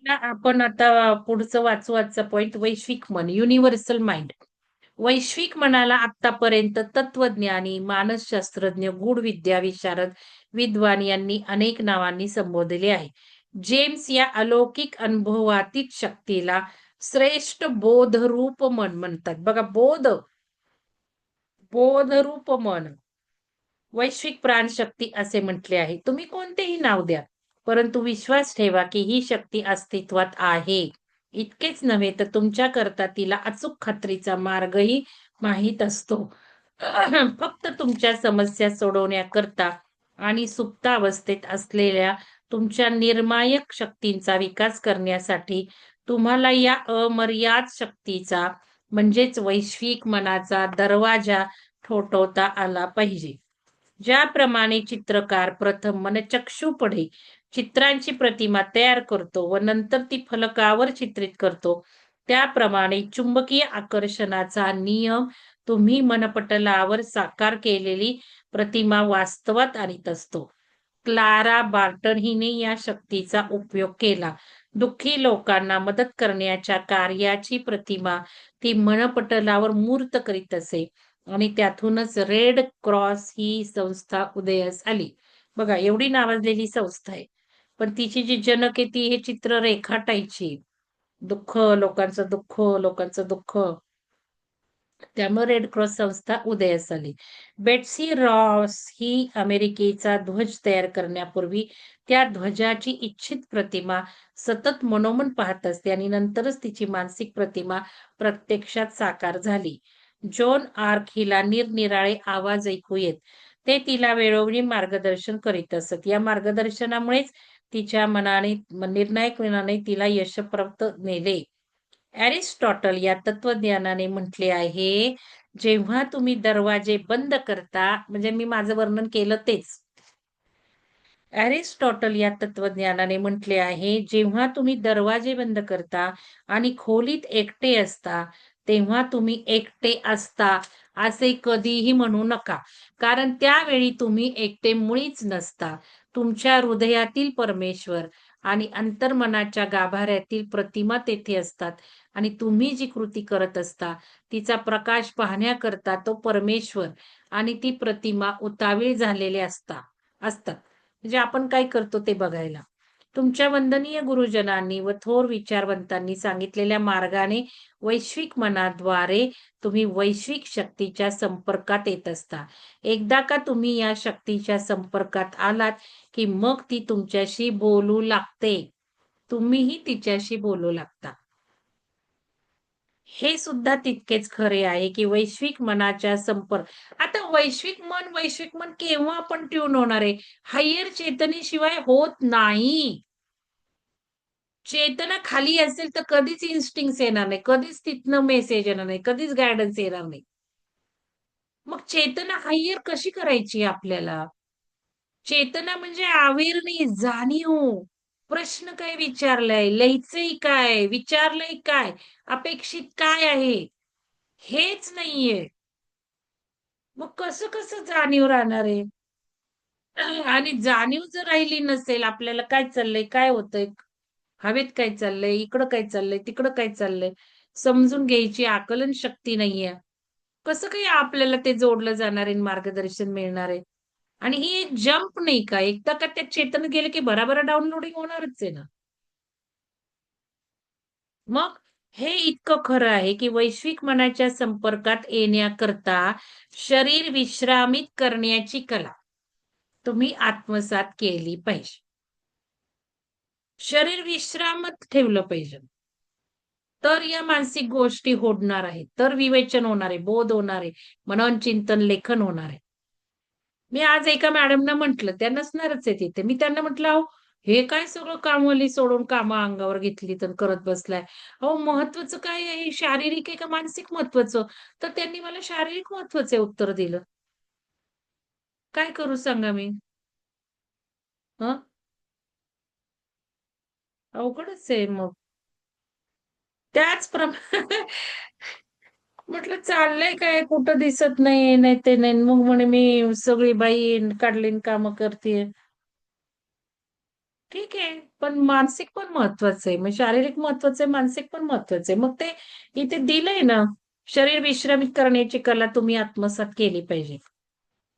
ना आपण आता पुढचं वाचू आजचा पॉइंट वैश्विक मन, युनिव्हर्सल माइंड. वैश्विक मनाला आतापर्यंत तत्वज्ञानी, मानसशास्त्रज्ञ, गूढविद्या विशारद, विद्वान यांनी अनेक नावांनी संबोधले आहे. जेम्स या अलौकिक अनुभवातीत शक्तीला श्रेष्ठ बोधरूप मन म्हणतात. बघा बोधरूप मन, वैश्विक प्राणशक्ती असे म्हटले आहे. तुम्ही कोणतेही नाव द्या, परंतु विश्वास ठेवा, की ही शक्ती अस्तित्वात आहे. इतकेच नव्हे, तर तुमच्याकरता तिला अचूक खात्रीचा मार्गही माहीत असतो. फक्त तुमच्या समस्या सोडवण्याकरता आणि सुप्तावस्थेत असलेल्या तुमच्या निर्णायक शक्तींचा विकास करण्यासाठी तुम्हाला या अमर्याद शक्तीचा म्हणजेच वैश्विक मनाचा दरवाजा ठोठावता आला पाहिजे. ज्याप्रमाणे चित्रकार प्रथम मनचक्षुपणे चित्रांची प्रतिमा तयार करतो व नंतर ती फलकावर चित्रित करतो, त्याप्रमाणे चुंबकीय आकर्षणाचा नियम तुम्ही मनपटलावर साकार केलेली प्रतिमा वास्तवात आणीत असतो. क्लारा बार्टन हिने या शक्तीचा उपयोग केला. दुःखी लोकांना मदत करण्याच्या कार्याची प्रतिमा ती मनपटलावर मूर्त करीत असे आणि त्यातूनच रेड क्रॉस ही संस्था उदयास आली. बघा एवढी नावाजलेली संस्था आहे. पण तिची जी जनक आहे ती हे चित्र रेखाटायची. लोकांचं दुःख. त्यामुळे रेड क्रॉस संस्था उदयास आली. बेट्सी रॉस ही अमेरिकेचा ध्वज तयार करण्यापूर्वी त्या ध्वजाची इच्छित प्रतिमा सतत मनोमन पाहत असते आणि नंतरच तिची मानसिक प्रतिमा प्रत्यक्षात साकार झाली. जॉन आर्क हिला निरनिराळे आवाज ऐकू येत. ते तिला वेळोवेळी मार्गदर्शन करीत असत. या मार्गदर्शनामुळेच तिच्या निर्णायक मनाने तिला यशप्राप्त नेले. एरिस्टॉटल या तत्वज्ञानाने म्हटले आहे, जेव्हा तुम्ही दरवाजे बंद करता, म्हणजे मी माझं वर्णन केलं तेच. एरिस्टॉटल या तत्वज्ञानाने म्हटले आहे, जेव्हा तुम्ही दरवाजे बंद करता आणि खोलीत एकटे असता, तेव्हा तुम्ही एकटे असता असे कधीही म्हणू नका. कारण त्यावेळी तुम्ही एकटे मुळीच नसता. तुमच्या हृदयातील परमेश्वर आणि अंतर्मनाच्या गाभाऱ्यातील प्रतिमा तेथे असतात आणि तुम्ही जी कृती करत असता, तिचा प्रकाश पाहण्याकरता तो परमेश्वर आणि ती प्रतिमा उतावीळ झालेले असतात. म्हणजे आपण काय करतो ते बघायला. तुमच्या वंदनीय गुरुजनांनी व थोर विचारवंतांनी सांगितलेल्या मार्गाने वैश्विक मनाद्वारे तुम्ही वैश्विक शक्तीच्या संपर्कात येत असता. एकदा का तुम्ही या शक्तीच्या संपर्कात आलात, की मग ती तुमच्याशी बोलू लागते. तुम्हीही तिच्याशी बोलू लागता. हे सुद्धा तितकेच खरे आहे, की वैश्विक मनाच्या आता वैश्विक मन केव्हा आपण ट्यून होणार आहे? हायर चेतनेशिवाय होत नाही. चेतना खाली असेल तर कधीच इन्स्टिंक्ट्स येणार नाही. कधीच तिथनं मेसेज येणार नाही. कधीच गाईडन्स येणार नाही. मग चेतना हायर कशी करायची आपल्याला? चेतना म्हणजे अवेअरनेस, जाणीव. प्रश्न काय विचारलाय? लिहायचंय काय? विचारलंय काय? अपेक्षित काय आहे? हेच नाहीये. मग कसं जाणीव राहणार आहे? आणि जाणीव जर राहिली नसेल, आपल्याला काय चाललंय, काय होतंय, हवेत काय चाललंय, इकडं काय चाललंय, तिकडं काय चाललंय, समजून घ्यायची आकलन शक्ती नाहीये. कसं काही आपल्याला ते जोडलं जाणार आहे, मार्गदर्शन मिळणार आहे? आणि ही एक जंप नाही का, एकदा का त्यात चेतन गेलं की भराभरा डाउनलोडिंग होणारच आहे ना. मग हे इतकं खरं आहे, की वैश्विक मनाच्या संपर्कात येण्याकरता शरीर विश्रामित करण्याची कला तुम्ही आत्मसात केली पाहिजे. शरीर विश्रामात ठेवलं पाहिजे. तर या मानसिक गोष्टी होणार आहेत. तर विवेचन होणार आहे, बोध होणार आहे, मनन, चिंतन, लेखन होणार आहे. मी आज एका मॅडमना म्हटलं, त्या नसणारच आहे तिथे. मी त्यांना म्हटलं, "अहो, हे काय सगळं कामवाली सोडून कामं अंगावर घेतलीत आणि करत बसलाय. अहो, महत्वाचं काय आहे? शारीरिक आहे का मानसिक महत्वाचं?" तर त्यांनी मला शारीरिक महत्वाचं उत्तर दिलं. काय करू सांगा मी? हं? अवघडच आहे मग. त्याचप्रमाणे म्हटलं चाललंय काय? कुठं दिसत नाही, नाही ते नाही. मग म्हणे मी सगळी बाई काढलीन कामं करतीये. ठीक आहे. पण मानसिक पण महत्वाचं आहे. मग शारीरिक महत्वाचं आहे, मानसिक पण महत्वाचं आहे. मग ते इथे दिलंय ना, शरीर विश्रामित करण्याची कला तुम्ही आत्मसात केली पाहिजे.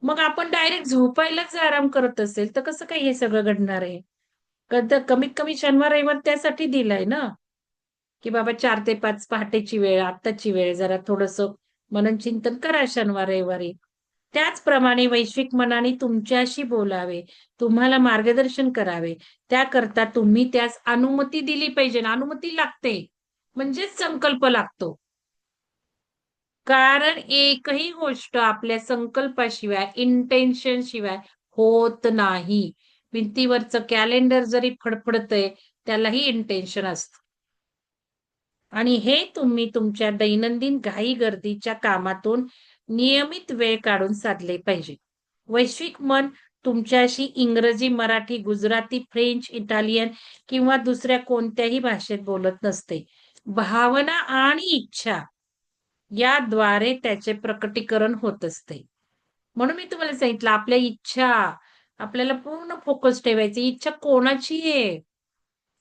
मग आपण डायरेक्ट झोपायलाच आराम करत असेल, तर कसं काय हे सगळं घडणार आहे? कमीत कमी शनिवार, रविवार त्यासाठी दिलाय ना, की बाबा 4 ते 5 पहाटेची वेळ, आत्ताची वेळ जरा थोडंसं मननचिंतन करा शनिवार, रविवारी. त्याचप्रमाणे वैश्विक मनाने तुमच्याशी बोलावे, तुम्हाला मार्गदर्शन करावे. त्याकरता तुम्ही त्यास अनुमती दिली पाहिजे. अनुमती लागते. म्हणजेच संकल्प लागतो. कारण एकही गोष्ट आपल्या संकल्पाशिवाय, इंटेन्शन शिवाय होत नाही. भिंतीवरचं कॅलेंडर जरी फडफडतंय, त्यालाही इंटेन्शन असतं. आणि हे तुम्ही तुमच्या दैनंदिन घाई-गर्दीच्या कामातून नियमित वेळ काढून साधले पाहिजे. वैश्विक मन तुमच्याशी इंग्रजी, मराठी, गुजराती, फ्रेंच, इटालियन किंवा दुसऱ्या कोणत्याही भाषेत बोलत नसते. भावना आणि इच्छा याद्वारे त्याचे प्रकटीकरण होत असते. म्हणून मी तुम्हाला सांगितलं आपल्या इच्छा, आपल्याला पूर्ण फोकस ठेवायची. इच्छा कोणाची आहे?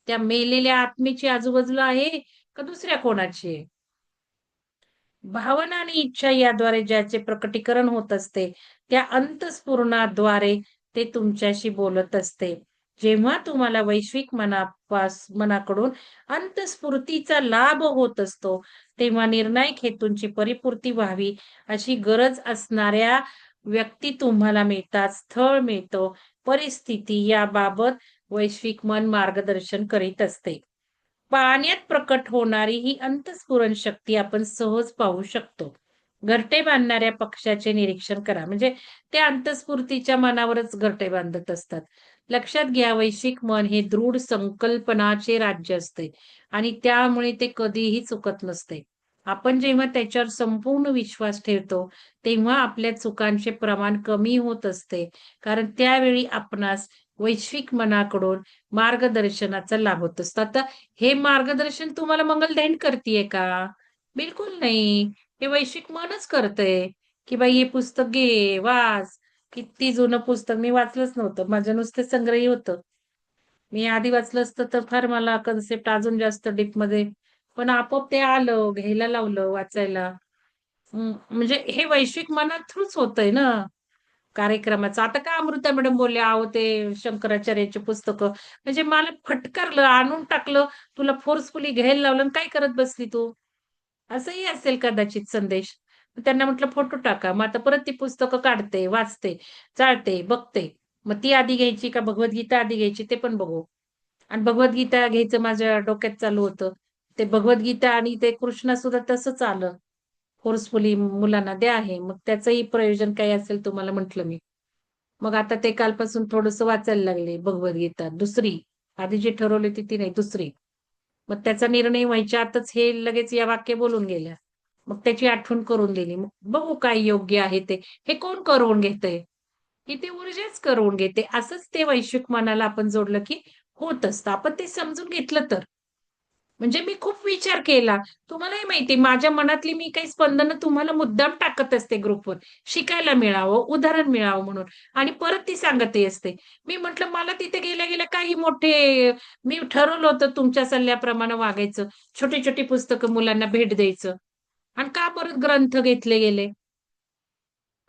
त्या मेलेल्या आत्मेची आजूबाजूला आहे का दुसऱ्या कोणाची आहे? भावना आणि इच्छा याद्वारे ज्याचे प्रकटीकरण होत असते, त्या अंतःस्फुरणाद्वारे ते तुमच्याशी बोलत असते. जेव्हा तुम्हाला वैश्विक मनाकडून अंतःस्फूर्तीचा लाभ होत असतो, तेव्हा निर्णायक हेतूंची परिपूर्ती व्हावी अशी गरज असणाऱ्या व्यक्ती तुम्हाला मिळतात, स्थळ मिळतं, परिस्थिती याबाबत वैश्विक मन मार्गदर्शन करीत असते. पाण्यात प्रकट होणारी ही अंतःस्फुरण शक्ती आपण सहज पाहू शकतो. घरटे बांधणाऱ्या पक्ष्याचे निरीक्षण करा. म्हणजे त्या अंतःस्फूर्तीच्या मनावरच घरटे बांधत असतात. लक्षात घ्या, वैश्विक मन हे दृढ संकल्पनाचे राज्य असते आणि त्यामुळे ते कधीही चुकत नसते. आपण जेव्हा त्याच्यावर संपूर्ण विश्वास ठेवतो, तेव्हा आपल्या चुकांचे प्रमाण कमी होत असते. कारण त्यावेळी आपणास वैश्विक मनाकडून मार्गदर्शनाचा लाभ होत असतो. आता हे मार्गदर्शन तुम्हाला मंगलदैन करतीये का? बिलकुल नाही. हे वैश्विक मनच करतंय, की बाई हे पुस्तक घे, वाच. किती जुनं पुस्तक मी वाचलंच नव्हतं. माझं नुसतं संग्रही होतं. मी आधी वाचलं असतं तर फार मला कन्सेप्ट अजून जास्त डीपमध्ये पण आपोआप ते आलं, घ्यायला लावलं, वाचायला. म्हणजे हे वैश्विक मना थ्रूच होतंय ना. कार्यक्रमाचं. आता का अमृता मॅडम बोलल्या, "अहो ते शंकराचार्याची पुस्तकं." म्हणजे मला फटकारलं, आणून टाकलं, तुला फोर्सफुली घ्यायला लावलं आणि काय करत बसली तू? असंही असेल कदाचित संदेश. त्यांना म्हटलं फोटो टाका. मग आता परत ती पुस्तकं काढते, वाचते, चाळते, बघते. मग ती आधी घ्यायची का भगवद्गीता आधी घ्यायची ते पण बघू. आणि भगवद्गीता घ्यायचं माझ्या डोक्यात चालू होतं. ते भगवद्गीता आणि ते कृष्ण सुद्धा तसंच आलं. फोर्सफुली मुलांना द्या हे. मग त्याचंही प्रयोजन काही असेल तुम्हाला म्हटलं मी. मग आता ते कालपासून थोडंसं वाचायला लागले भगवद्गीता दुसरी. आधी जी ठरवली होती ती नाही दुसरी. मग त्याचा निर्णय व्हायच्या आतच हे लगेच या वाक्य बोलून गेल्या. मग त्याची आठवण करून दिली. मग बघू काय योग्य आहे ते. हे कोण करवून घेतंय? की ती ऊर्जाच करवून घेते. असंच ते वैश्विक मनाला आपण जोडलं की होत असतं. आपण ते समजून घेतलं तर. म्हणजे मी खूप विचार केला. तुम्हालाही माहिती आहे माझ्या मनातली मी काही स्पंदनं तुम्हाला मुद्दाम टाकत असते ग्रुपवर. शिकायला मिळावं, उदाहरण मिळावं म्हणून आणि परत ती सांगतही असते. मी म्हटलं मला तिथे गेल्या-गेल्या काही मोठे मी ठरवलं होतं तुमच्या सल्ल्याप्रमाणे वागायचं. छोटी-छोटी पुस्तकं मुलांना भेट द्यायचं आणि का परत ग्रंथ घेतले गेले?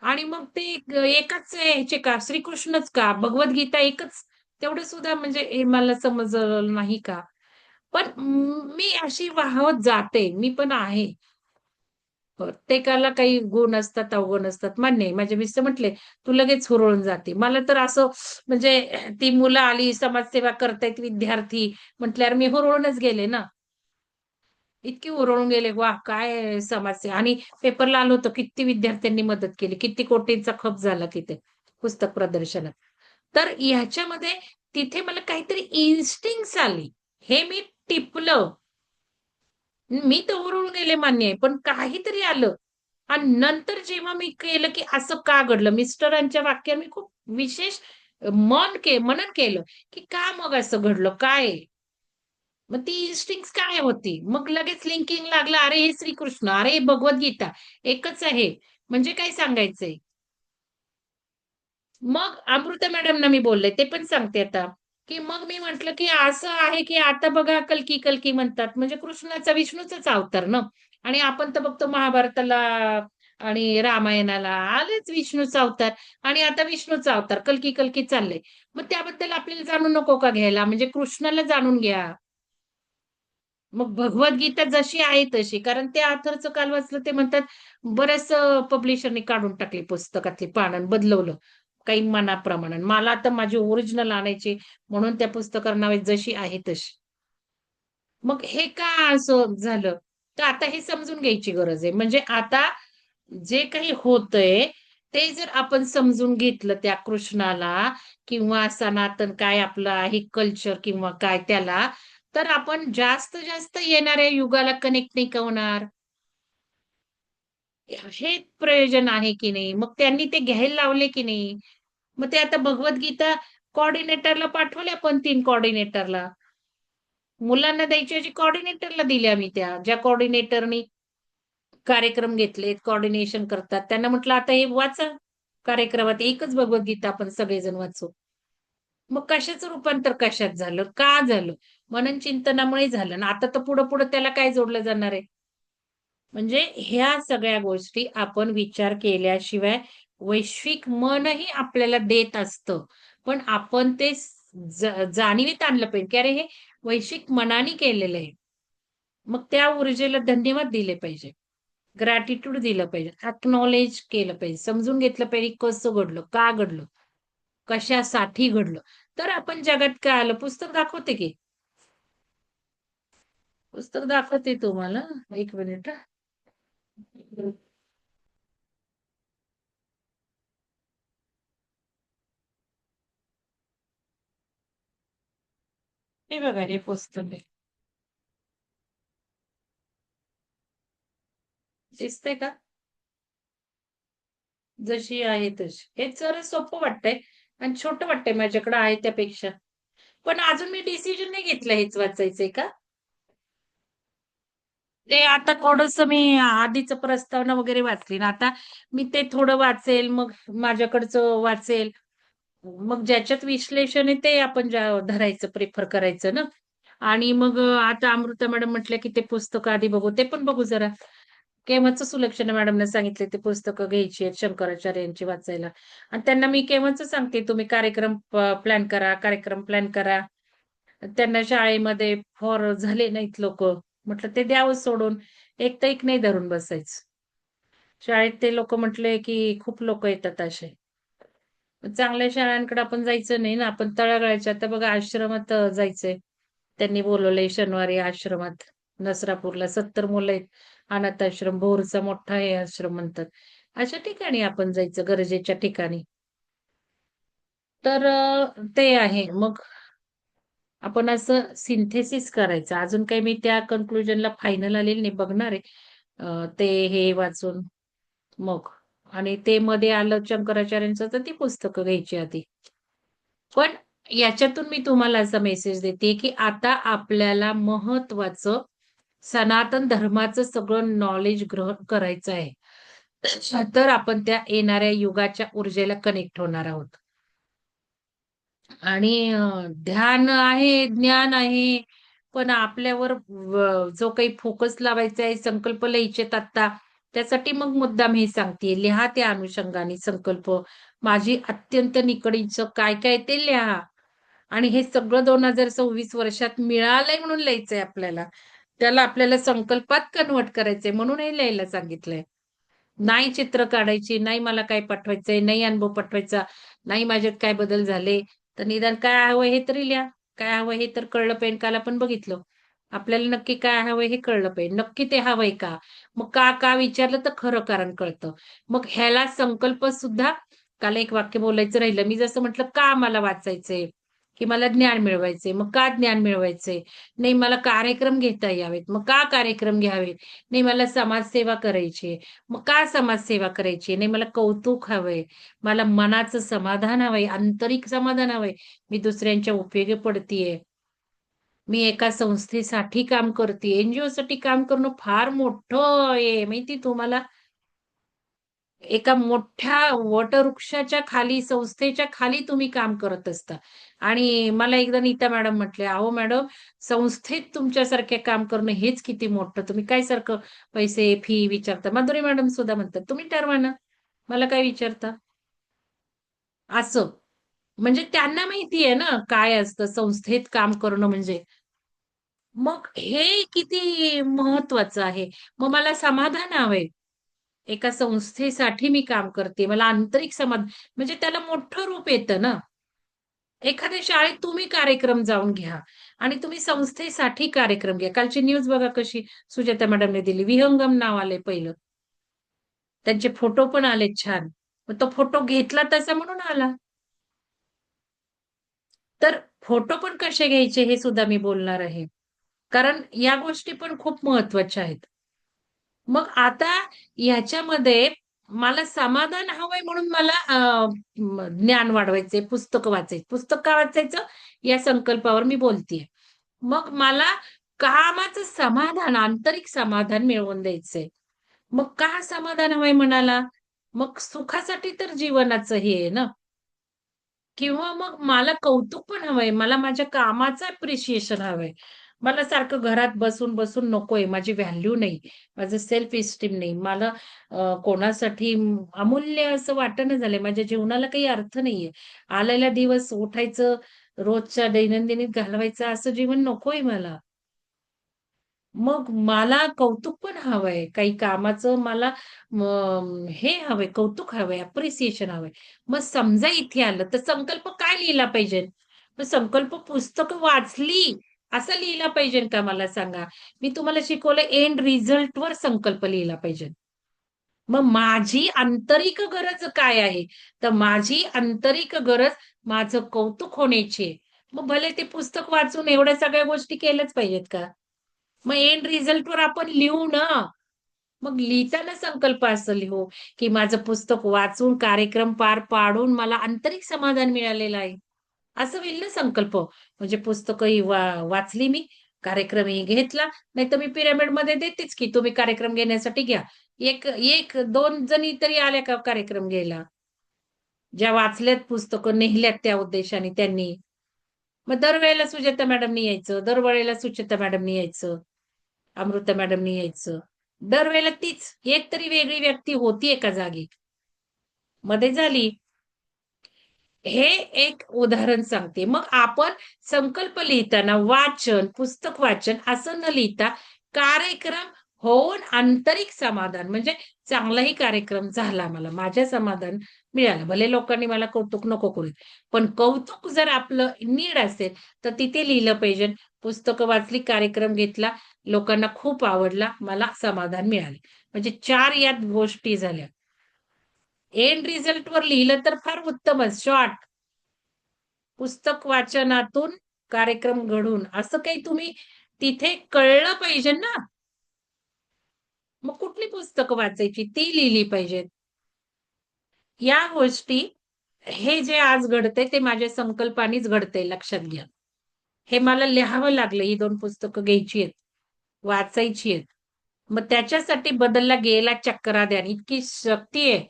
आणि मग ते एकाच ह्याचे का? श्रीकृष्णच का? भगवद्गीता एकच तेवढं सुद्धा म्हणजे हे मला समजलं नाही का? पण मी अशी वाहवत जाते. मी पण आहे. प्रत्येकाला काही गुण असतात, अवगुण असतात. मान्य आहे. माझे मिस्टर म्हटले, "तू लगेच हुरळून जाते." मला तर असं म्हणजे ती मुलं आली, समाजसेवा करतायत विद्यार्थी म्हटल्यावर मी हुरळूनच गेले ना. इतकी हुरळून गेले. वाह! काय समाजसेवा आणि पेपरला आलं होतं, किती विद्यार्थ्यांनी मदत केली, किती कोटींचा खप झाला तिथे पुस्तक प्रदर्शनात. तर ह्याच्यामध्ये तिथे मला काहीतरी इन्स्टिंक्ट्स आली. हे मी टिपलं. मी तर हुरळून गेले मान्य आहे. पण काहीतरी आलं आणि नंतर जेव्हा मी केलं, की असं का घडलं? मिस्टरांच्या वाक्यावर मी खूप विशेष मनन केलं, की का मग असं घडलं? काय आहे? मग ती इन्स्टिंक्ट्स काय होती? मग लगेच लिंकिंग लागलं, अरे हे श्रीकृष्ण, अरे हे भगवद्गीता एकच आहे. म्हणजे काय सांगायचंय? मग अमृता मॅडमना मी बोलले, ते पण सांगते आता, की मग मी म्हटलं, की असं आहे, की आता बघा कल्की, कल्की म्हणतात. म्हणजे कृष्णाचा विष्णूचाच अवतार ना आणि आपण तर बघतो महाभारताला आणि रामायणाला आलेच विष्णूचा अवतार आणि आता विष्णूचा अवतार कल्की, कल्की चाललंय. मग त्याबद्दल आपल्याला जाणू नको का घ्यायला? म्हणजे कृष्णाला जाणून घ्या. मग भगवद्गीता जशी आहे तशी. कारण ते ऑथरचं काल वाचलं ते म्हणतात बऱ्याच पब्लिशरनी काढून टाकली पुस्तकातली पानं आणि बदलवलं. काही मनाप्रमाणे. मला आता माझी ओरिजिनल आणायची म्हणून त्या पुस्तकावर नाव आहे जशी आहे तशी. मग हे का असं झालं? तर आता हे समजून घ्यायची गरज आहे. म्हणजे आता जे काही होतंय, ते जर आपण समजून घेतलं त्या कृष्णाला किंवा सनातन काय आपलं आहे कल्चर किंवा काय त्याला, तर आपण जास्त येणाऱ्या युगाला कनेक्ट नाही का होणार? हे प्रयोजन आहे की नाही? मग त्यांनी ते घ्यायला लावले की नाही? मग ते आता भगवद्गीता कोऑर्डिनेटरला पाठवल्या पण 3 कोऑर्डिनेटरला. मुलांना द्यायच्या ऐवजी कोऑर्डिनेटरला दिल्या मी त्या. ज्या कोऑर्डिनेटरनी कार्यक्रम घेतलेत, कोऑर्डिनेशन करतात. त्यांना म्हटलं, "आता हे वाचा कार्यक्रमात एकच भगवद्गीता आपण सगळेजण वाचू." मग कशाचं रूपांतर कशात झालं? का झालं? मनन चिंतनामुळे झालं ना. आता तर पुढं-पुढं त्याला काय जोडलं जाणार आहे? म्हणजे ह्या सगळ्या गोष्टी आपण विचार केल्याशिवाय वैश्विक मनही आपल्याला देत असतं. पण आपण ते जाणीवीत आणलं पाहिजे, की अरे हे वैश्विक मनाने केलेलं आहे. मग त्या ऊर्जेला धन्यवाद दिले पाहिजे. ग्रॅटिट्यूड दिलं पाहिजे. अॅक्नॉलेज केलं पाहिजे. समजून घेतलं पाहिजे कसं घडलं? का घडलं? कशासाठी घडलं? तर आपण जगात काय आलं? पुस्तक दाखवते की. पुस्तक दाखवते तुम्हाला. 1 मिनिट हां. हे बघा हे पुस्तक आहे. दिसतंय का? जशी आहे तशी. हे जरा सोपं वाटतंय आणि छोटं वाटतंय माझ्याकडे आहे त्यापेक्षा. पण अजून मी डिसिजन नाही घेतलं हेच वाचायचंय का? ते आता थोडंसं मी आधीचं प्रस्तावना वगैरे वाचली ना, आता मी ते थोडं वाचेल, मग माझ्याकडचं वाचेल. मग ज्याच्यात विश्लेषण आहे ते आपण धरायचं, प्रिफर करायचं ना. आणि मग आता अमृता मॅडम म्हटल्या, की ते पुस्तकं आधी बघू. ते पण बघू जरा. केव्हाच सुलक्षणा मॅडमने सांगितले ते पुस्तकं घ्यायची आहेत शंकराचार्य यांची वाचायला. आणि त्यांना मी केव्हाच सांगते, तुम्ही कार्यक्रम प्लॅन करा, कार्यक्रम प्लॅन करा. त्यांना शाळेमध्ये फॉर झाले नाहीत लोकं. म्हटलं ते द्यावं सोडून. एक तर एक नाही धरून बसायचं. शाळेत ते लोकं म्हटले, की खूप लोकं येतात असे. चांगल्या शाळांकडे आपण जायचं नाही ना, आपण तळागाळाच्या आता बघा आश्रमात जायचंय. त्यांनी बोलवलंय शनिवारी आश्रमात. नसरापूरला 70 मुलं आहेत. अनाथ आश्रम, भोरचा मोठा आहे आश्रम म्हणतात. अशा ठिकाणी आपण जायचं गरजेच्या ठिकाणी. तर ते आहे. मग आपण असं सिंथेसिस करायचं. अजून काही मी त्या कन्क्लुजनला फायनल आलेली नाही. बघणार आहे. ते हे वाचून मग आणि ते मध्ये आलं शंकराचार्यांचं तर ती पुस्तकं घ्यायची आधी. पण याच्यातून मी तुम्हाला असा मेसेज देते, की आता आपल्याला महत्त्वाचं सनातन धर्माचं सगळं नॉलेज ग्रहण करायचं आहे. तर आपण त्या येणाऱ्या युगाच्या ऊर्जेला कनेक्ट होणार आहोत. आणि ध्यान आहे, ज्ञान आहे, पण आपल्यावर जो काही फोकस लावायचा आहे, संकल्प लिहायचेत आत्ता, त्यासाठी मग मुद्दाम हे सांगतेय. लिहा त्या अनुषंगाने संकल्प. माझी अत्यंत निकडीचं काय-काय ते लिहा. आणि हे सगळं 2026 वर्षात मिळालंय म्हणून लिहायचंय आपल्याला. त्याला आपल्याला संकल्पात कन्व्हर्ट करायचंय म्हणून हे लिहायला सांगितलंय. नाही चित्र काढायची, नाही मला काय पाठवायचंय, नाही अनुभव पाठवायचा, नाही माझ्यात काय बदल झाले, तर निदान काय हवंय हे तरी लिहा. काय हवंय हे तर कळलं पाहिजे. काल आपण बघितलं. आपल्याला नक्की काय हवंय हे कळलं पाहिजे. नक्की ते हवंय का? मग का विचारलं तर खरं कारण कळतं. मग ह्याला संकल्प सुद्धा काल एक वाक्य बोलायचं राहिलं. मी जसं म्हटलं का मला वाचायचंय? की मला ज्ञान मिळवायचंय. मग का ज्ञान मिळवायचंय? नाही मला कार्यक्रम घेता यावेत. मग का कार्यक्रम घ्यावेत? नाही मला समाजसेवा करायची मग का समाजसेवा करायची? नाही मला कौतुक हवंय. मला मनाचं समाधान हवंय, आंतरिक समाधान हवंय. मी दुसऱ्यांच्या उपयोगी पडतीये. मी एका संस्थेसाठी काम करतीये. एन काम करणं फार मोठं आहे माहिती तुम्हाला? एका मोठ्या वटवृक्षाच्या खाली, संस्थेच्या खाली तुम्ही काम करत असता. आणि मला एकदा नीता मॅडम म्हटले, "अहो मॅडम, संस्थेत तुमच्यासारखे काम करणं हेच किती मोठं. तुम्ही काय सारखं पैसे, फी विचारता." माधुरी मॅडम सुद्धा म्हणतात, "तुम्ही ठरवा ना, मला काय विचारता?" असं. म्हणजे त्यांना माहिती आहे ना, काय असतं संस्थेत काम करणं म्हणजे. मग हे किती महत्वाचं आहे. मग मला समाधान हवंय. एका संस्थेसाठी मी काम करते. मला आंतरिक म्हणजे त्याला मोठं रूप येतं ना. एखाद्या शाळेत तुम्ही कार्यक्रम जाऊन घ्या आणि तुम्ही संस्थेसाठी कार्यक्रम घ्या. कालची न्यूज बघा कशी सुजाता मॅडमने दिली. विहंगम नाव आलंय पहिलं. त्यांचे फोटो पण आलेत छान. मग तो फोटो घेतला तसा म्हणून आला. तर फोटो पण कसे घ्यायचे हे सुद्धा मी बोलणार आहे. कारण या गोष्टी पण खूप महत्त्वाच्या आहेत. मग आता ह्याच्यामध्ये मला समाधान हवंय म्हणून मला ज्ञान वाढवायचंय, पुस्तकं वाचायची. पुस्तक का वाचायचं? या संकल्पावर मी बोलतीये. मग मला कामाचं समाधान, आंतरिक समाधान मिळवून द्यायचंय. मग का समाधान हवंय मनाला? मग सुखासाठी तर जीवनाचं हे आहे ना. किंवा मग मला कौतुक पण हवंय. मला माझ्या कामाचं अप्रिशिएशन हवंय. मला सारखं घरात बसून नकोय. माझी व्हॅल्यू नाही. माझं सेल्फ इस्टीम नाही. मला कोणासाठी अमूल्य असं वाटेना झालंय. माझ्या जीवनाला काही अर्थ नाहीये. आलेला दिवस उठायचं, रोजच्या दैनंदिनीत घालवायचं असं जीवन नकोय मला. मग मला कौतुक पण हवंय. काही कामाचं मला हे हवंय, कौतुक हवंय, अप्रिसिएशन हवंय. मग समजा इथे आलं, तर संकल्प काय लिहिला पाहिजे? मग संकल्प पुस्तकं वाचली, असं लिहिला पाहिजे का मला सांगा? मी तुम्हाला शिकवलं एंड रिझल्टवर संकल्प लिहिला पाहिजे. मग माझी आंतरिक गरज काय आहे? तर माझी आंतरिक गरज माझं कौतुक होण्याची आहे. मग भले ते पुस्तक वाचून एवढ्या सगळ्या गोष्टी केल्याच पाहिजेत का? मग एंड रिझल्टवर आपण लिहू ना. मग लिहिताना संकल्प असं लिहू, की माझं पुस्तक वाचून कार्यक्रम पार पाडून मला आंतरिक समाधान मिळालेलं आहे. असं होईल ना संकल्प. म्हणजे पुस्तकंही वाचली मी, कार्यक्रमही घेतला. नाहीतर मी पिरामिडमध्ये देतेच की तुम्ही कार्यक्रम घेण्यासाठी घ्या. एक एक 2 जणी तरी आल्या का कार्यक्रम घ्यायला? ज्या वाचल्यात पुस्तकं, नेल्यात त्या उद्देशाने त्यांनी. मग दरवेळेला सुजाता मॅडमनी यायचं, दरवेळेला सुचेता मॅडमनी यायचं, अमृता मॅडमनी यायचं. दरवेळेला तीच एक तरी वेगळी व्यक्ती होती एका जागी. मध्ये झाली. हे एक उदाहरण सांगते. मग आपण संकल्प लिहिताना वाचन, पुस्तक वाचन असं न लिहिता कार्यक्रम होऊन आंतरिक समाधान म्हणजे चांगलाही कार्यक्रम झाला मला. माझ्या समाधान मिळालं. भले लोकांनी मला कौतुक नको करू. पण कौतुक जर आपलं नीड असेल, तर तिथे लिहिलं पाहिजे. पुस्तकं वाचली, कार्यक्रम घेतला, लोकांना खूप आवडला, मला समाधान मिळाले. म्हणजे 4 यात गोष्टी झाल्या. एंड रिझल्टवर लिहिलं तर फार उत्तमच. शॉर्ट पुस्तक वाचनातून कार्यक्रम घडून असं काही तुम्ही तिथे कळलं पाहिजे ना. मग कुठली पुस्तकं वाचायची ती लिहिली पाहिजेत. या गोष्टी हे जे आज घडतंय ते माझ्या संकल्पानेच घडतंय लक्षात घ्या. हे मला लिहावं लागलं. ही 2 पुस्तकं घ्यायची आहेत, वाचायची आहेत. मग त्याच्यासाठी बदलला गेला चक्राध्यान. इतकी शक्ती आहे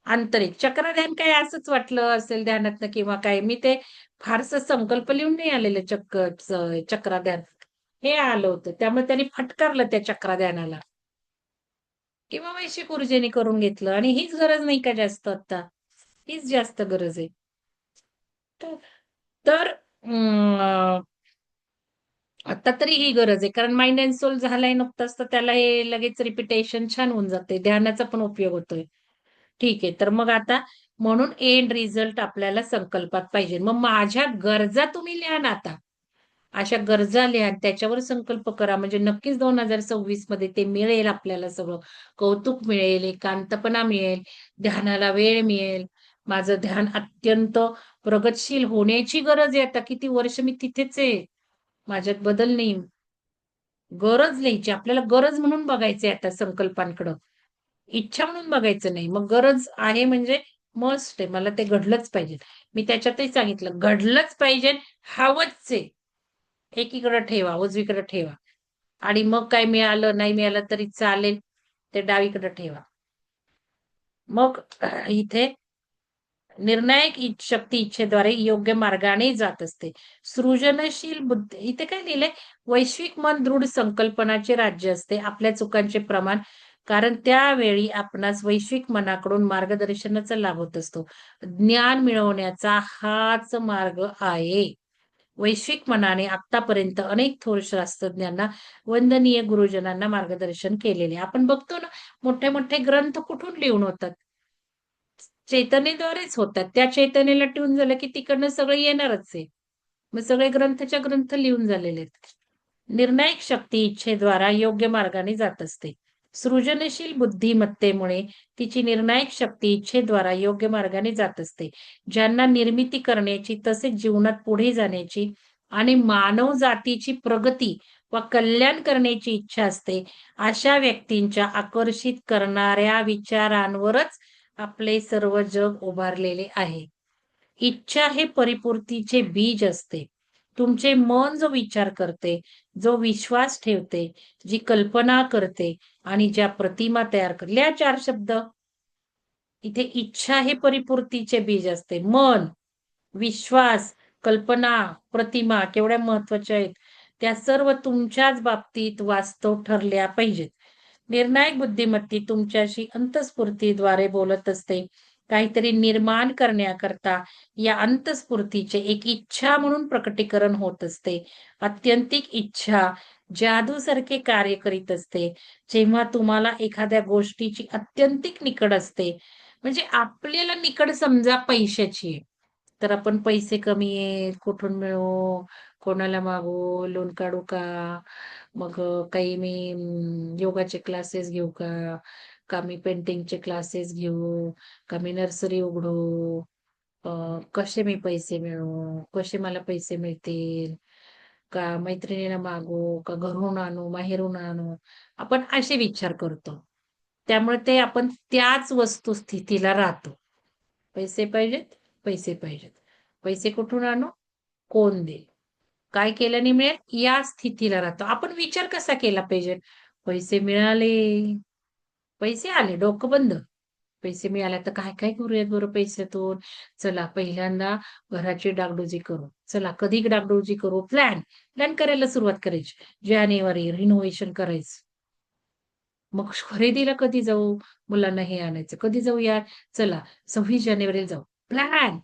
आंतरिक. चक्रध्यान काय असंच वाटलं असेल ध्यानातनं किंवा काय. मी ते फारसं संकल्प लिहून नाही आलेलं चक्रध्यान. हे आलं होतं. त्यामुळे त्यांनी फटकारलं त्या चक्रध्यानाला किंवा वैश्विक ऊर्जेने करून घेतलं आणि हीच गरज नाही का जास्त आता. हीच जास्त गरज आहे. तर तर आता तरी ही गरज आहे. कारण माइंड अँड सोल झालाय नुकताच, तर त्याला हे लगेच रिपिटेशन छान होऊन जाते. ध्यानाचा पण उपयोग होतोय. ठीक आहे. तर मग आता म्हणून एंड रिझल्ट आपल्याला संकल्पात पाहिजे. मग माझ्या गरजा तुम्ही लिहा ना आता. अशा गरजा लिहा त्याच्यावर संकल्प करा. म्हणजे नक्कीच 2026 मध्ये ते मिळेल आपल्याला सगळं. कौतुक मिळेल, एकांतपणा मिळेल, ध्यानाला वेळ मिळेल. माझं ध्यान अत्यंत प्रगतशील होण्याची गरज आहे आता. किती वर्ष मी तिथेच आहे. माझ्यात बदल नाही. गरज लिहायची. आपल्याला गरज म्हणून बघायचंय आता संकल्पांकडं. इच्छा म्हणून बघायचं नाही. मग गरज आहे म्हणजे मस्ट आहे. मला ते घडलंच पाहिजे. मी त्याच्यातही सांगितलं घडलंच पाहिजे, हवंच आहे. एकीकडे ठेवा, उजवीकडे ठेवा आणि मग काय मिळालं, नाही मिळालं तरी चालेल. ते डावीकडे ठेवा. मग इथे निर्णायक शक्ती इच्छेद्वारे योग्य मार्गाने जात असते. सृजनशील बुद्धी इथे काय लिहिलंय? वैश्विक मन दृढ संकल्पनाचे राज्य असते. आपल्या चुकांचे प्रमाण कारण त्यावेळी आपणास वैश्विक मनाकडून मार्गदर्शनाचा लाभ होत असतो. ज्ञान मिळवण्याचा हाच मार्ग आहे. वैश्विक मनाने आतापर्यंत अनेक थोर शास्त्रज्ञांना, वंदनीय गुरुजनांना मार्गदर्शन केलेले. आपण बघतो ना, मोठे मोठे ग्रंथ कुठून लिहून होतात? चैतन्यद्वारेच होतात. त्या चैतन्याला ट्यून झालं की तिकडनं सगळं येणारच आहे. मग सगळे ग्रंथच्या ग्रंथ लिहून झालेले आहेत. निर्णायक शक्ती इच्छेद्वारा योग्य मार्गाने जात असते. सृजनशील बुद्धिमत्तेमुळे तिची निर्णायक शक्ती इच्छेद्वारा योग्य मार्गाने जात असते. ज्यांना निर्मिती करण्याची तसेच जीवनात पुढे जाण्याची आणि मानव जातीची प्रगती व कल्याण करण्याची इच्छा असते, अशा व्यक्तींच्या आकर्षित करणाऱ्या विचारांवरच आपले सर्व जग उभारलेले आहे. इच्छा हे परिपूर्तीचे बीज असते. तुमचे मन जो विचार करते, जो विश्वास ठेवते, जी कल्पना करते आणि ज्या प्रतिमा तयार करते. लिहा 4 शब्द. इथे इच्छा हे परिपूर्तीचे बीज असते. मन, विश्वास, कल्पना, प्रतिमा केवढ्या महत्वाच्या आहेत. त्या सर्व तुमच्याच बाबतीत वास्तव ठरल्या पाहिजेत. निर्णायक बुद्धिमत्ती तुमच्याशी अंतःस्फूर्तीद्वारे बोलत असते. काहीतरी निर्माण करण्याकरता या अंतःस्फूर्तीचे एक इच्छा म्हणून प्रकटीकरण होत असते. आत्यंतिक इच्छा जादूसारखे कार्य करीत असते. जेव्हा तुम्हाला एखाद्या गोष्टीची आत्यंतिक निकड असते, म्हणजे आपल्याला निकड समजा पैशाची आहे. तर आपण पैसे कमी आहेत, कुठून मिळवू, कोणाला मागू, लोन काढू का? मग काही मी योगाचे क्लासेस घेऊ का? का मी पेंटिंगचे क्लासेस घेऊ? का मी नर्सरी उघडू? कसे मी पैसे मिळवू? कसे मला पैसे मिळतील? का मैत्रिणीला मागू? का घरून आणू? माहेरून आणू? आपण असे विचार करतो. त्यामुळे ते आपण त्याच वस्तुस्थितीला राहतो. पैसे पाहिजेत? पैसे पाहिजेत. पैसे कुठून आणू? कोण देईल? काय केल्याने मिळेल? या स्थितीला राहतो. आपण विचार कसा केला पाहिजे? पैसे मिळाले, पैसे आले, डोकं बंद. पैसे मिळाले तर काय-काय करूयात बरं पैशातून? चला पहिल्यांदा घराची डागडुजी करू. चला कधी डागडुजी करू? प्लॅन करायला सुरुवात करायची. जानेवारी रिनोव्हेशन करायचं. मग खरेदीला कधी जाऊ? मुलांना हे आणायचं. कधी जाऊया? चला 26 जानेवारीला जाऊ. प्लॅन.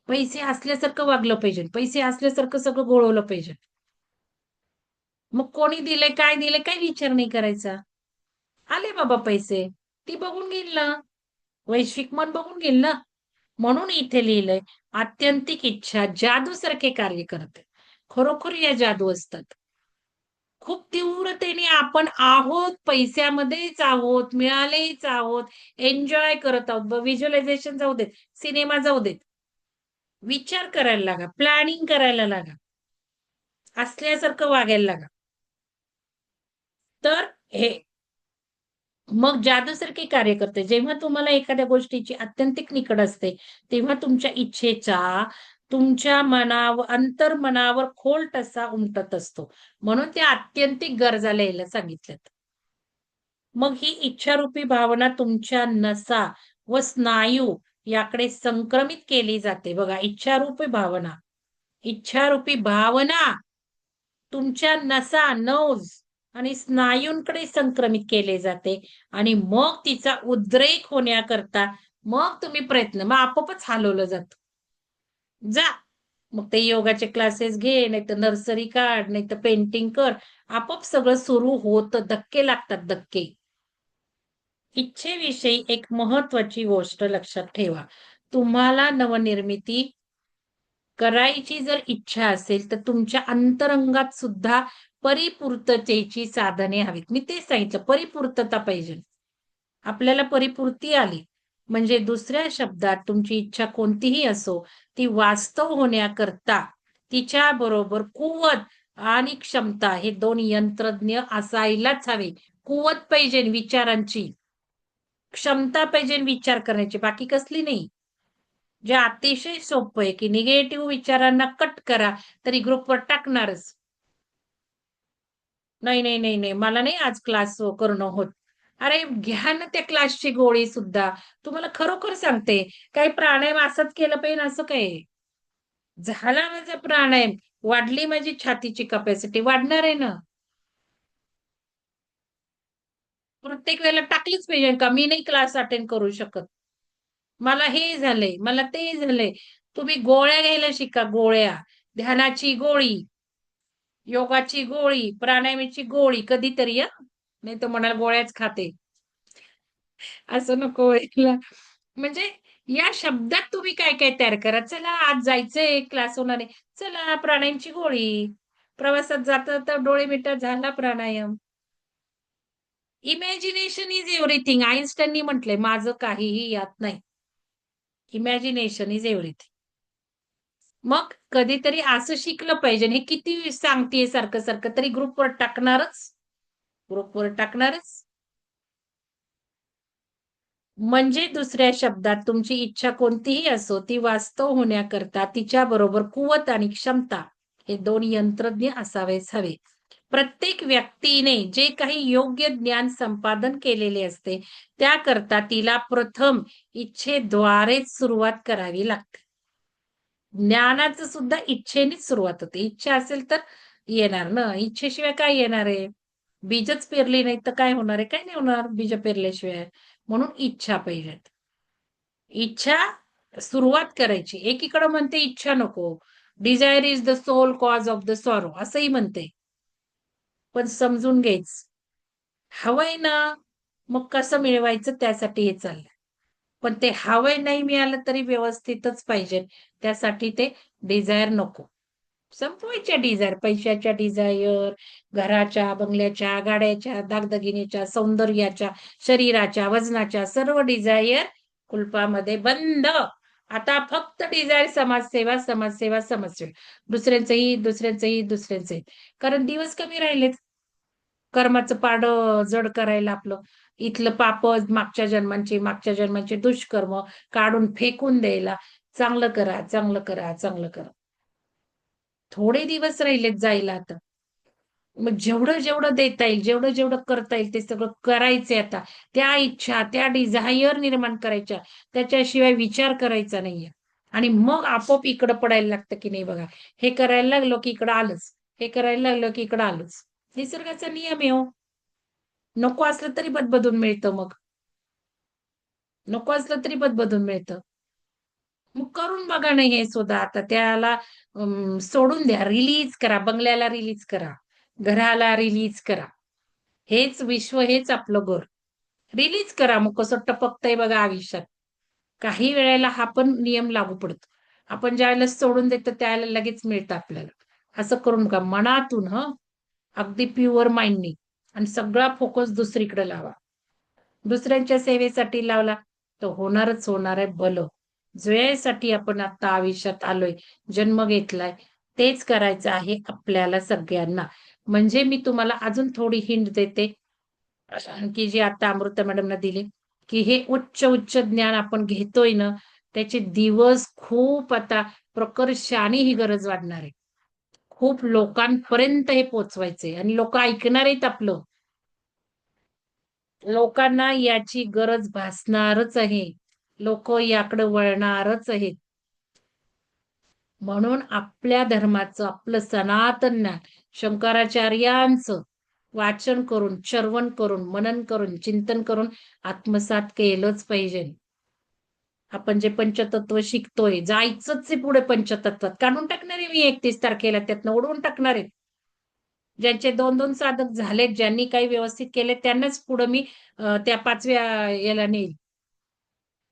पैसे असल्यासारखं वागलं पाहिजे. पैसे असल्यासारखं सगळं गोळवलं पाहिजे. मग कोणी दिलंय, काय दिलंय, काही विचार नाही करायचा. आले बाबा पैसे. ती बघून घेईल ना. वैश्विक मन बघून घेईल ना. म्हणून इथे लिहिलंय, आत्यंतिक इच्छा जादूसारखे कार्य करते. खरोखर या जादू असतात. खूप तीव्रतेने आपण आहोत, पैशामध्येच आहोत, मिळालेच आहोत, एन्जॉय करत आहोत. व्हिज्युअलायझेशन जाऊ देत, सिनेमा जाऊ देत. विचार करायला लागा, प्लॅनिंग करायला लागा. असल्यासारखं वागायला लागा. तर हे मग जादूसारखे कार्य करते. जेव्हा तुम्हाला एखाद्या गोष्टीची आत्यंतिक निकड असते, तेव्हा तुमच्या इच्छेचा तुमच्या मनावर अंतर्मनावर खोल ठसा उमटत असतो. म्हणून त्या आत्यंतिक गरजा लिहायला सांगितल्यात. मग ही इच्छारूपी भावना तुमच्या नसा व स्नायू याकडे संक्रमित केली जाते. बघा, इच्छारूपी भावना. इच्छारूपी भावना तुमच्या नसा, नर्व्हज आणि स्नायूंकडे संक्रमित केले जाते आणि मग तिचा उद्रेक होण्याकरता मग तुम्ही प्रयत्न, मग आपोआपच हलवलं जातं. जा. मग ते योगाचे क्लासेस घे, नाहीतर नर्सरी काढ, नाहीतर पेंटिंग कर. आपोआप सगळं सुरू होतं. धक्के लागतात, धक्के. इच्छेविषयी एक महत्वाची गोष्ट लक्षात ठेवा. तुम्हाला नवनिर्मिती करायची जर इच्छा असेल, तर तुमच्या अंतरंगात सुद्धा परिपूर्ततेची साधने हवीत. मी तेच सांगितलं, परिपूर्तता पाहिजे. आपल्याला परिपूर्ती आली, म्हणजे दुसऱ्या शब्दात तुमची इच्छा कोणतीही असो, ती वास्तव होण्याकरता तिच्याबरोबर कुवत आणि क्षमता हे 2 यंत्रज्ञ असायलाच हवे. कुवत पाहिजे विचारांची, क्षमता पाहिजे विचार करण्याची, बाकी कसली नाही. जे अतिशय सोपं आहे, की निगेटिव्ह विचारांना कट करा, तरी ग्रुपवर टाकणारच. नाही, नाही, नाही, नाही, मला नाही आज क्लास करणं होत. अरे घ्या ना त्या क्लासची गोळी सुद्धा. तुम्हाला खरोखर सांगते, काही प्राणायाम असंच केलं पाहिजे असं काय झाला माझा प्राणायाम, वाढली माझी छातीची कपॅसिटी, वाढणार आहे ना. प्रत्येक वेळेला टाकलीच पाहिजे का? मी नाही क्लास अटेंड करू शकत. मला हे झालंय, मला ते झालंय. तुम्ही गोळ्या घ्यायला शिका, गोळ्या. ध्यानाची गोळी, योगाची गोळी, प्राणायामाची गोळी कधीतरी हां. नाहीतर म्हणाल गोळ्याच खाते. असं नको व्हायला. म्हणजे या शब्दात तुम्ही काय-काय तयार करा. चला आज जायचंय, क्लास होणार आहे. चला प्राणायामची गोळी. प्रवासात जाता-जाता डोळे मिटा, झाला प्राणायाम. Imagination is everything. आइन्स्टाईननी म्हटलंय, माझं काहीही यात नाही. Imagination is everything. मग कधीतरी असं शिकलं पाहिजे. हे किती सांगतेय सारखं-सारखं तरी ग्रुपवर टाकणारच. ग्रुपवर टाकणारच. म्हणजे दुसऱ्या शब्दात तुमची इच्छा कोणतीही असो, ती वास्तव होण्याकरता तिच्याबरोबर कुवत आणि क्षमता हे 2 यंत्रज्ञ असावेच हवे. प्रत्येक व्यक्तीने जे काही योग्य ज्ञान संपादन केलेले असते, त्याकरता तिला प्रथम इच्छेद्वारेच सुरुवात करावी लागते. ज्ञानाचं सुद्धा इच्छेनेच सुरुवात होते. इच्छा असेल तर येणार ना. इच्छेशिवाय काय येणार आहे? बीजच पेरली नाही तर काय होणार आहे? काही नाही होणार बीज पेरल्याशिवाय. म्हणून इच्छा पाहिजेत. इच्छा सुरुवात करायची. एकीकडे म्हणते इच्छा नको. Desire is the sole cause of the sorrow असंही म्हणते. पण समजून घ्यायचं. हवंय ना, मग कसं मिळवायचं त्यासाठी हे चाललंय. पण ते हवंय नाही मिळालं तरी व्यवस्थितच पाहिजे. त्यासाठी ते डिझायर नको. संपवायच्या डिझायर, पैशाच्या डिझायर, घराच्या, बंगल्याच्या, गाड्याच्या, दागदागिन्याच्या, सौंदर्याच्या, शरीराच्या, वजनाच्या सर्व डिझायर कुलपामध्ये बंद. आता फक्त डिझायर समाजसेवा, समाजसेवा, समाजसेवा. दुसऱ्यांचंही, दुसऱ्यांचंही, दुसऱ्यांचंही. कारण दिवस कमी राहिलेत. कर्माचं पारडं जड करायला आपलं. इथलं पाप मागच्या जन्मांचे दुष्कर्म काढून फेकून द्यायला. चांगलं करा, चांगलं करा, चांगलं करा. थोडे दिवस राहिलेत जायला आता. मग जेवढं-जेवढं देता येईल, जेवढं-जेवढं करता येईल ते सगळं करायचंय आता. त्या इच्छा, त्या डिझायर निर्माण करायच्या. त्याच्याशिवाय विचार करायचा नाहीये. आणि मग आपोआप इकडं पडायला लागतं की नाही बघा. हे करायला लागलो की इकडं आलंच. हे करायला लागलो की इकडं आलंच. निसर्गाचा नियम आहे हो. नको असलं तरी बदबदून मिळतं मग. नको असलं तरी बदबदून मिळतं. मग करून बघा ना हे सुद्धा आता त्याला सोडून द्या. रिलीज करा. बंगल्याला रिलीज करा. घराला रिलीज करा. हेच विश्व, हेच आपलं घर. रिलीज करा. मग कसं टपकतंय बघा आयुष्यात. काही वेळेला हा पण नियम लागू पडतो. आपण ज्यावेळेला सोडून देतो त्यावेळेला लगेच मिळतं आपल्याला. असं करू नका. मनातून हं, अगदी प्युअर माइंडनी आणि सगळा फोकस दुसरीकडे लावा. दुसऱ्यांच्या सेवेसाठी लावला, तर होणारच होणार आहे भलं. ज्यासाठी आपण आता आयुष्यात आलोय, जन्म घेतलाय, तेच करायचं आहे आपल्याला सगळ्यांना. म्हणजे मी तुम्हाला अजून थोडी हिंट देते, की जी आता अमृता मॅडमला दिली, की हे उच्च ज्ञान आपण घेतोय ना, त्याचे दिवस खूप आता प्रकर्षाने ही गरज वाढणार आहे. खूप लोकांपर्यंत हे पोहोचवायचंय आणि लोकं ऐकणार आहेत आपलं. लोकांना याची गरज भासणारच आहे. लोकं याकडे वळणारच आहेत. म्हणून आपल्या धर्माचं, आपलं सनातन ज्ञान, शंकराचार्यांचं वाचन करून, श्रवण करून, मनन करून, चिंतन करून आत्मसात केलंच पाहिजे. आपण जे पंचतत्व शिकतोय, जायचंच आहे पुढे पंचतत्वात. काढून टाकणार आहे मी 31 तारखेला त्यातनं उडवून टाकणार आहे. ज्यांचे 2-2 साधक झालेत, ज्यांनी काही व्यवस्थित केले त्यांनाच पुढे मी त्या 5व्या याला नेईल.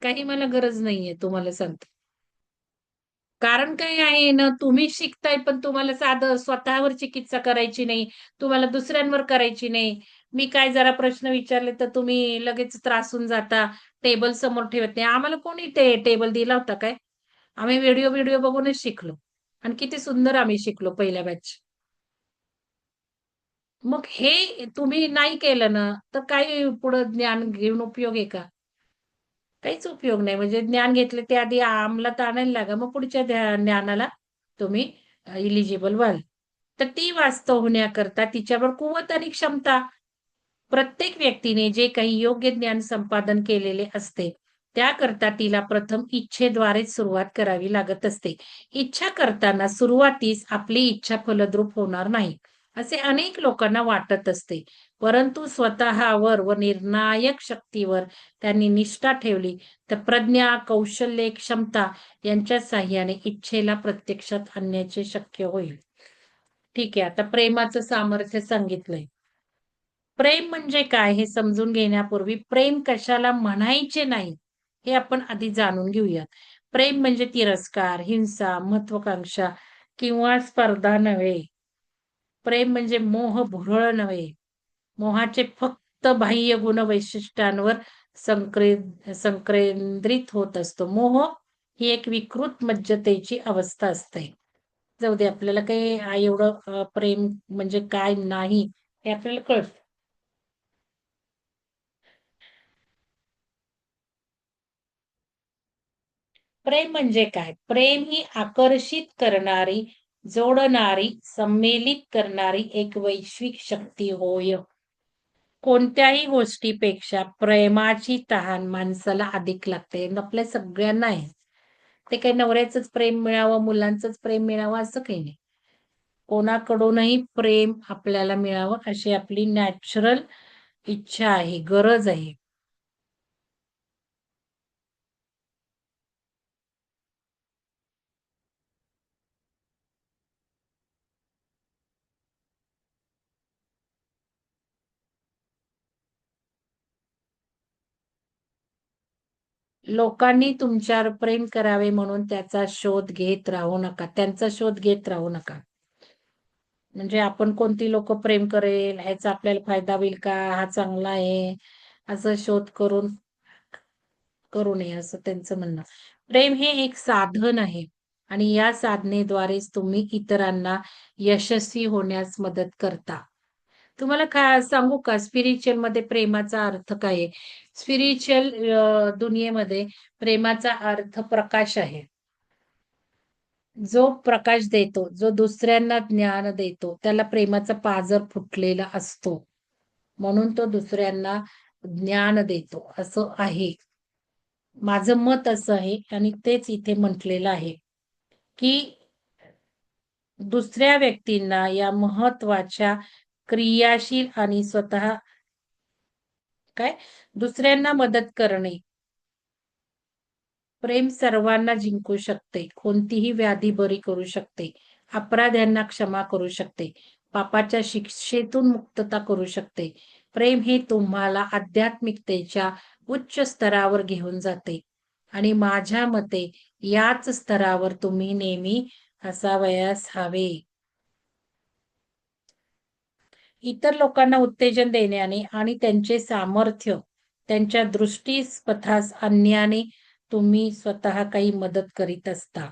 काही मला गरज नाहीये तुम्हाला सांगते. कारण काय आहे ना, तुम्ही शिकताय पण तुम्हाला साधं स्वतःवर चिकित्सा करायची नाही. तुम्हाला दुसऱ्यांवर करायची नाही. मी काय जरा प्रश्न विचारले तर तुम्ही लगेच त्रासून जाता. टेबल समोर ठेवत नाही. आम्हाला कोणी टेबल दिला होता काय? आम्ही व्हिडिओ बघूनच शिकलो. आणि किती सुंदर आम्ही शिकलो पहिल्या बॅच. मग हे तुम्ही नाही केलं ना, तर काय पुढं ज्ञान घेऊन उपयोग आहे का? काहीच उपयोग नाही. म्हणजे ज्ञान घेतलं ते आधी अंमलात आणायला लागा. मग पुढच्या ज्ञानाला तुम्ही इलिजिबल व्हाल. तर ती वास्तव होण्याकरता तिच्यावर कुवत आणि क्षमता प्रत्येक व्यक्तीने जे काही योग्य ज्ञान संपादन केलेले असते, त्याकरता तिला प्रथम इच्छेद्वारेच सुरुवात करावी लागत असते. इच्छा करताना सुरुवातीस आपली इच्छा फलद्रूप होणार नाही, असे अनेक लोकांना वाटत असते. परंतु स्वतःवर व निर्णायक शक्तीवर त्यांनी निष्ठा ठेवली, तर प्रज्ञा, कौशल्य, क्षमता यांच्या साहाय्याने इच्छेला प्रत्यक्षात आणण्याचे शक्य होईल. ठीक आहे, आता प्रेमाचं सामर्थ्य सांगितलंय. प्रेम म्हणजे काय हे समजून घेण्यापूर्वी प्रेम कशाला म्हणायचे नाही, हे आपण आधी जाणून घेऊयात. प्रेम म्हणजे तिरस्कार, हिंसा, महत्वाकांक्षा किंवा स्पर्धा नव्हे. प्रेम म्हणजे मोह भुरळ नव्हे. मोहाचे फक्त बाह्य गुण वैशिष्ट्यांवर संकेंद्रित होत असतो. मोह ही एक विकृत मज्जतेची अवस्था असते. जाऊ दे, आपल्याला काही एवढं प्रेम म्हणजे काय नाही हे आपल्याला कळतं. प्रेम म्हणजे काय? प्रेम ही आकर्षित करणारी, जोडणारी, सम्मिलित करणारी एक वैश्विक शक्ती होय. कोणत्याही गोष्टीपेक्षा प्रेमाची तहान माणसाला अधिक लागते. आपल्या सगळ्यांना आहे. ते काही नवऱ्याचंच प्रेम मिळावं, मुलांचंच प्रेम मिळावं असं काही नाही. कोणाकडूनही प्रेम आपल्याला मिळावं अशी आपली नॅचरल इच्छा आहे, गरज आहे. लोकांनी तुमच्यावर प्रेम करावे म्हणून त्याचा शोध घेत राहू नका. त्यांचा शोध घेत राहू नका. म्हणजे आपण कोणती लोक प्रेम करेल, ह्याचा आपल्याला फायदा होईल का, हा चांगला आहे, असं शोध करू नये असं त्यांचं म्हणणं. प्रेम हे एक साधन आहे आणि या साधनेद्वारेच तुम्ही इतरांना यशस्वी होण्यास मदत करता. तुम्हाला काय सांगू का, स्पिरिच्युअल मध्ये प्रेमाचा अर्थ काय आहे? स्पिरिच्युअल दुनियेमध्ये प्रेमाचा अर्थ प्रकाश आहे. जो प्रकाश देतो, जो दुसऱ्यांना ज्ञान देतो, त्याला प्रेमाचा पाझर फुटलेला असतो. म्हणून तो दुसऱ्यांना ज्ञान देतो असं आहे. माझं मत असं आहे आणि तेच इथे म्हटलेलं आहे, की दुसऱ्या व्यक्तींना या महत्वाच्या क्रियाशील आणि स्वतः काय दुसऱ्यांना मदत करणे. प्रेम सर्वांना जिंकू शकते. कोणतीही व्याधी बरी करू शकते. अपराध्यांना क्षमा करू शकते. पापाच्या शिक्षेतून मुक्तता करू शकते. प्रेम हे तुम्हाला आध्यात्मिकतेच्या उच्च स्तरावर घेऊन जाते. आणि माझ्या मते याच स्तरावर तुम्ही नेहमी असावयास हवे. इतर लोकांना उत्तेजन देण्याने आणि त्यांचे सामर्थ्य, त्यांच्या दृष्टीपथास आणण्याने तुम्ही स्वतः काही मदत करीत असता.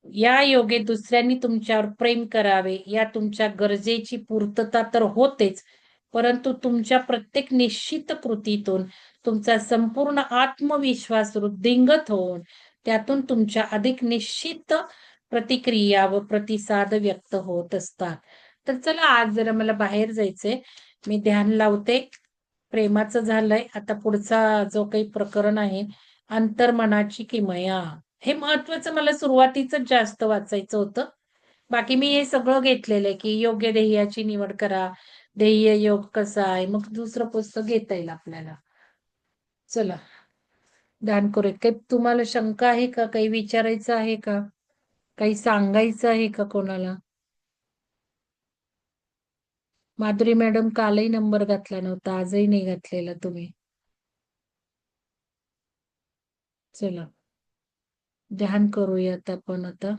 या योगे दुसऱ्यांनी तुमच्यावर प्रेम करावे या तुमच्या गरजेची पूर्तता तर होतेच, परंतु तुमच्या प्रत्येक निश्चित कृतीतून तुमचा संपूर्ण आत्मविश्वास वृद्धिंगत होऊन त्यातून तुमच्या अधिक निश्चित प्रतिक्रिया व प्रतिसाद व्यक्त होत असतात. तर चला, आज जरा मला बाहेर जायचंय. मी ध्यान लावते. प्रेमाचं झालंय. आता पुढचा जो काही प्रकरण आहे, अंतर्मनाची किमया. हे महत्वाचं मला सुरुवातीच जास्त वाचायचं होतं. बाकी मी हे सगळं घेतलेलं आहे, की योग्य ध्येयाची निवड करा. ध्येय योग कसा आहे, मग दुसरं पुस्तक घेता येईल आपल्याला. चला, ध्यान करूया. काही तुम्हाला शंका आहे का? काही विचारायचं आहे का? काही सांगायचं आहे का कोणाला? माधुरी मॅडम, कालही नंबर घातला नव्हता, आजही नाही घातलेला तुम्ही. चला, ध्यान करूयात आपण आता.